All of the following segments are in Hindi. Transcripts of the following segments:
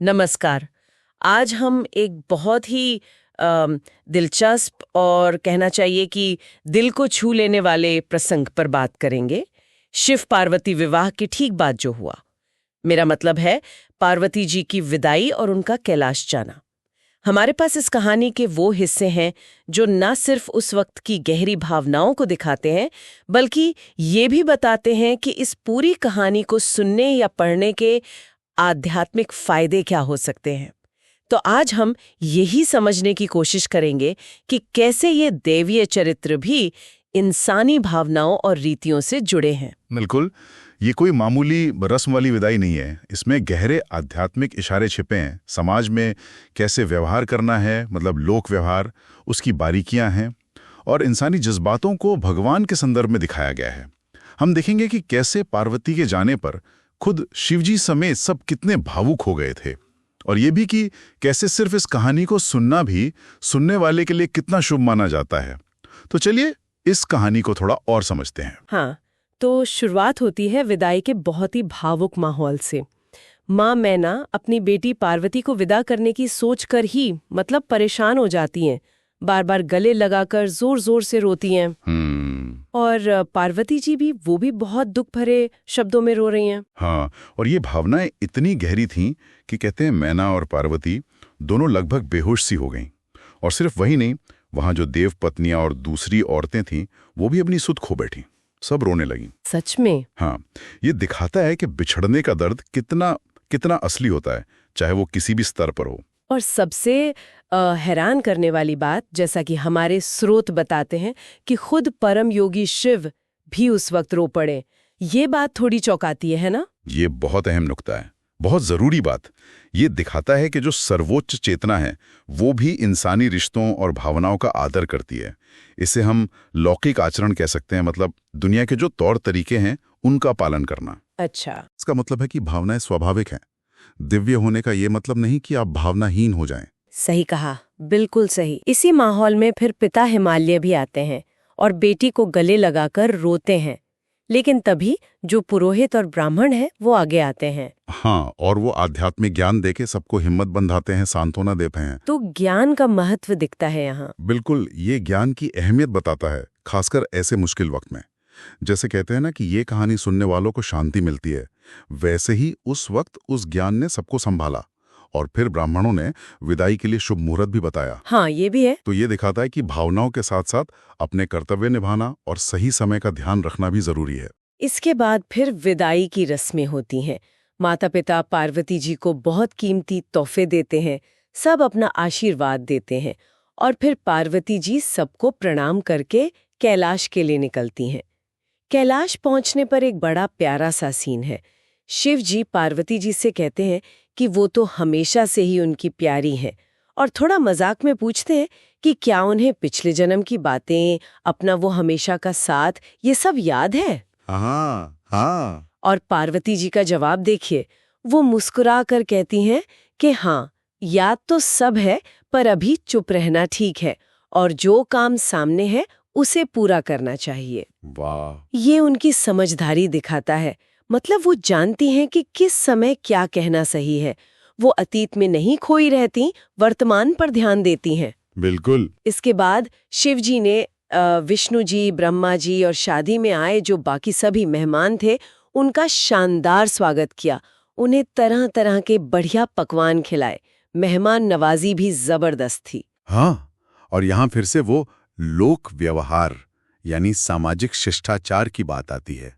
नमस्कार। आज हम एक बहुत ही दिलचस्प और कहना चाहिए कि दिल को छू लेने वाले प्रसंग पर बात करेंगे। शिव पार्वती विवाह के ठीक बाद जो हुआ। मेरा मतलब है पार्वती जी की विदाई और उनका कैलाश जाना। हमारे पास इस कहानी के वो हिस्से हैं जो न सिर्फ उस वक्त की गहरी भावनाओं को दिखाते हैं, बल्कि ये भी बताते हैं कि इस पूरी कहानी को सुनने या पढ़ने के आध्यात्मिक फायदे क्या हो सकते हैं। तो आज हम यही समझने की कोशिश करेंगे कि कैसे ये दैवीय चरित्र भी इंसानी भावनाओं और रीतियों से जुड़े हैं। बिल्कुल, ये कोई मामूली रस्म वाली विदाई नहीं है। इसमें गहरे आध्यात्मिक इशारे छिपे हैं। समाज में कैसे व्यवहार करना है, मतलब लोक व्यवहार, उसकी बारीकियां हैं और इंसानी जज्बातों को भगवान के संदर्भ में दिखाया गया है। हम देखेंगे कि कैसे पार्वती के जाने पर खुद शिवजी समेत सब कितने भावुक हो गए थे, और ये भी कि कैसे सिर्फ इस कहानी को सुनना भी सुनने वाले के लिए कितना शुभ माना जाता है। तो चलिए इस कहानी को थोड़ा और समझते हैं। हाँ, तो शुरुआत होती है विदाई के बहुत ही भावुक माहौल से। माँ मैना अपनी बेटी पार्वती को विदा करने की सोचकर ही परेशान हो जाती हैं। बार बार गले लगाकर जोर जोर से रोती हैं। और पार्वती जी भी बहुत दुख भरे शब्दों में रो रही हैं। हाँ, और ये भावनाएं इतनी गहरी थीं कि कहते हैं मैना और पार्वती दोनों लगभग बेहोश सी हो गईं। और सिर्फ वही नहीं, वहां जो देव पत्नियां और दूसरी औरतें थीं वो भी अपनी सुध खो बैठी, सब रोने लगीं। सच में? हाँ, ये दिखाता है कि बिछड़ने का दर्द कितना कितना असली होता है, चाहे वो किसी भी स्तर पर हो। और सबसे हैरान करने वाली बात, जैसा कि हमारे स्रोत बताते हैं कि खुद परम योगी शिव भी उस वक्त रो पड़े। ये बात थोड़ी चौंकाती है ना? ये बहुत अहम नुक्ता है, बहुत जरूरी बात। ये दिखाता है कि जो सर्वोच्च चेतना है वो भी इंसानी रिश्तों और भावनाओं का आदर करती है। इसे हम लौकिक आचरण कह सकते हैं, मतलब दुनिया के जो तौर तरीके हैं उनका पालन करना। अच्छा, इसका मतलब है कि भावनाएं स्वाभाविक हैं। दिव्य होने का ये मतलब नहीं कि आप भावनाहीन हो जाएं। सही कहा, बिल्कुल सही। इसी माहौल में फिर पिता हिमालय भी आते हैं और बेटी को गले लगाकर रोते हैं। लेकिन तभी जो पुरोहित और ब्राह्मण हैं वो आगे आते हैं। हाँ, और वो आध्यात्मिक ज्ञान देके सबको हिम्मत बंधाते हैं, सांत्वना देते हैं। तो ज्ञान का महत्व दिखता है यहाँ। बिल्कुल, ये ज्ञान की अहमियत बताता है, खासकर ऐसे मुश्किल वक्त में। जैसे कहते हैं ना कि ये कहानी सुनने वालों को शांति मिलती है, वैसे ही उस वक्त उस ज्ञान ने सबको संभाला। और फिर ब्राह्मणों ने विदाई के लिए शुभ मुहूर्त भी बताया। हाँ, ये भी है। तो ये दिखाता है कि भावनाओं के साथ साथ अपने कर्तव्य निभाना और सही समय का ध्यान रखना भी जरूरी है। इसके बाद फिर विदाई की रस्में होती हैं। माता पिता पार्वती जी को बहुत कीमती तोहफे देते हैं, सब अपना आशीर्वाद देते हैं और फिर पार्वती जी सबको प्रणाम करके कैलाश के लिए निकलती हैं। कैलाश पहुंचने पर एक बड़ा प्यारा सा सीन है। शिव जी पार्वती जी से कहते हैं कि वो तो हमेशा से ही उनकी प्यारी हैं, और थोड़ा मजाक में पूछते हैं कि क्या उन्हें पिछले जन्म की बातें, अपना वो हमेशा का साथ, ये सब याद है। हाँ हाँ। और पार्वती जी का जवाब देखिए, वो मुस्कुरा कर कहती हैं कि हाँ, याद तो सब है, पर अभी चुप रहना ठीक है और जो काम सामने है उसे पूरा करना चाहिए। वाह, ये उनकी समझदारी दिखाता है। मतलब वो जानती हैं कि किस समय क्या कहना सही है। वो अतीत में नहीं खोई रहती, वर्तमान पर ध्यान देती हैं। बिल्कुल। इसके बाद शिव जी ने विष्णु जी, ब्रह्मा जी और शादी में आए जो बाकी सभी मेहमान थे, उनका शानदार स्वागत किया। उन्हें तरह तरह के बढ़िया पकवान खिलाए। मेहमान नवाजी भी जबरदस्त थी। हाँ, और यहाँ फिर से वो लोक व्यवहार यानी सामाजिक शिष्टाचार की बात आती है।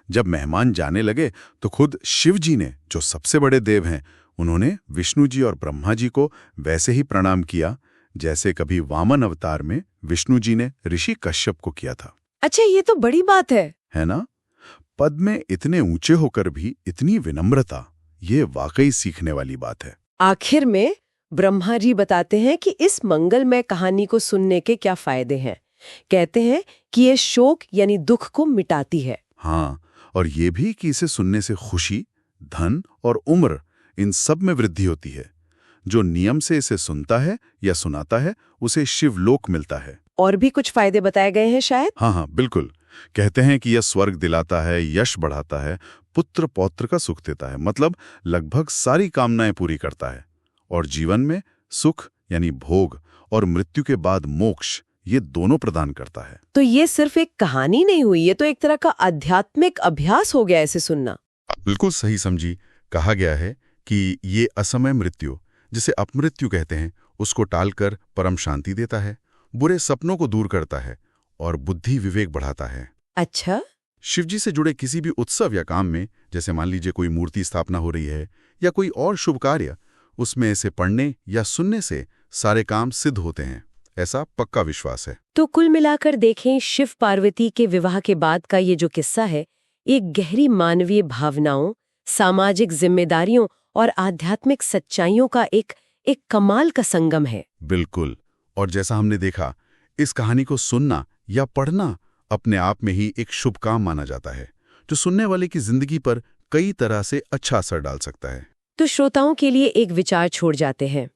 जब मेहमान जाने लगे तो खुद शिव जी ने, जो सबसे बड़े देव हैं, उन्होंने विष्णु जी और ब्रह्मा जी को वैसे ही प्रणाम किया जैसे कभी वामन अवतार में विष्णु जी ने ऋषि कश्यप को किया था। अच्छा, ये तो बड़ी बात है ना? पद में इतने ऊंचे होकर भी इतनी विनम्रता, ये वाकई सीखने वाली बात है। आखिर में ब्रह्मा जी बताते हैं कि इस मंगलमय कहानी को सुनने के क्या फायदे हैं। कहते हैं कि ये शोक यानी दुख को मिटाती है। हाँ, और ये भी कि इसे सुनने से खुशी, धन और उम्र, इन सब में वृद्धि होती है। जो नियम से इसे सुनता है या सुनाता है उसे शिवलोक मिलता है। और भी कुछ फायदे बताए गए हैं शायद? हाँ हाँ, बिल्कुल। कहते हैं कि यह स्वर्ग दिलाता है, यश बढ़ाता है, पुत्र पौत्र का सुख देता है, मतलब लगभग सारी कामनाएं पूरी करता है। और जीवन में सुख यानी भोग और मृत्यु के बाद मोक्ष, ये दोनों प्रदान करता है। तो ये सिर्फ एक कहानी नहीं हुई, ये तो एक तरह का आध्यात्मिक अभ्यास हो गया ऐसे सुनना। बिल्कुल सही समझी। कहा गया है कि ये असमय मृत्यु, जिसे अपमृत्यु कहते हैं, उसको टालकर परम शांति देता है, बुरे सपनों को दूर करता है और बुद्धि विवेक बढ़ाता है। अच्छा। शिवजी से जुड़े किसी भी उत्सव या काम में, जैसे मान लीजिए कोई मूर्ति स्थापना हो रही है या कोई और शुभ कार्य, उसमें इसे पढ़ने या सुनने से सारे काम सिद्ध होते हैं, ऐसा पक्का विश्वास है। तो कुल मिलाकर देखें, शिव पार्वती के विवाह के बाद का ये जो किस्सा है, एक गहरी मानवीय भावनाओं, सामाजिक जिम्मेदारियों और आध्यात्मिक सच्चाइयों का एक कमाल का संगम है। बिल्कुल। और जैसा हमने देखा, इस कहानी को सुनना या पढ़ना अपने आप में ही एक शुभ काम माना जाता है, जो सुनने वाले की जिंदगी पर कई तरह से अच्छा असर डाल सकता है। तो श्रोताओं के लिए एक विचार छोड़ जाते हैं।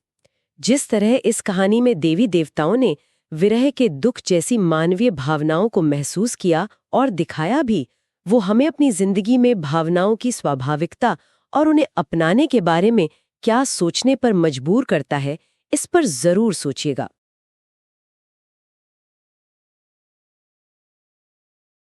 जिस तरह इस कहानी में देवी देवताओं ने विरह के दुख जैसी मानवीय भावनाओं को महसूस किया और दिखाया भी, वो हमें अपनी जिंदगी में भावनाओं की स्वाभाविकता और उन्हें अपनाने के बारे में क्या सोचने पर मजबूर करता है, इस पर जरूर सोचिएगा।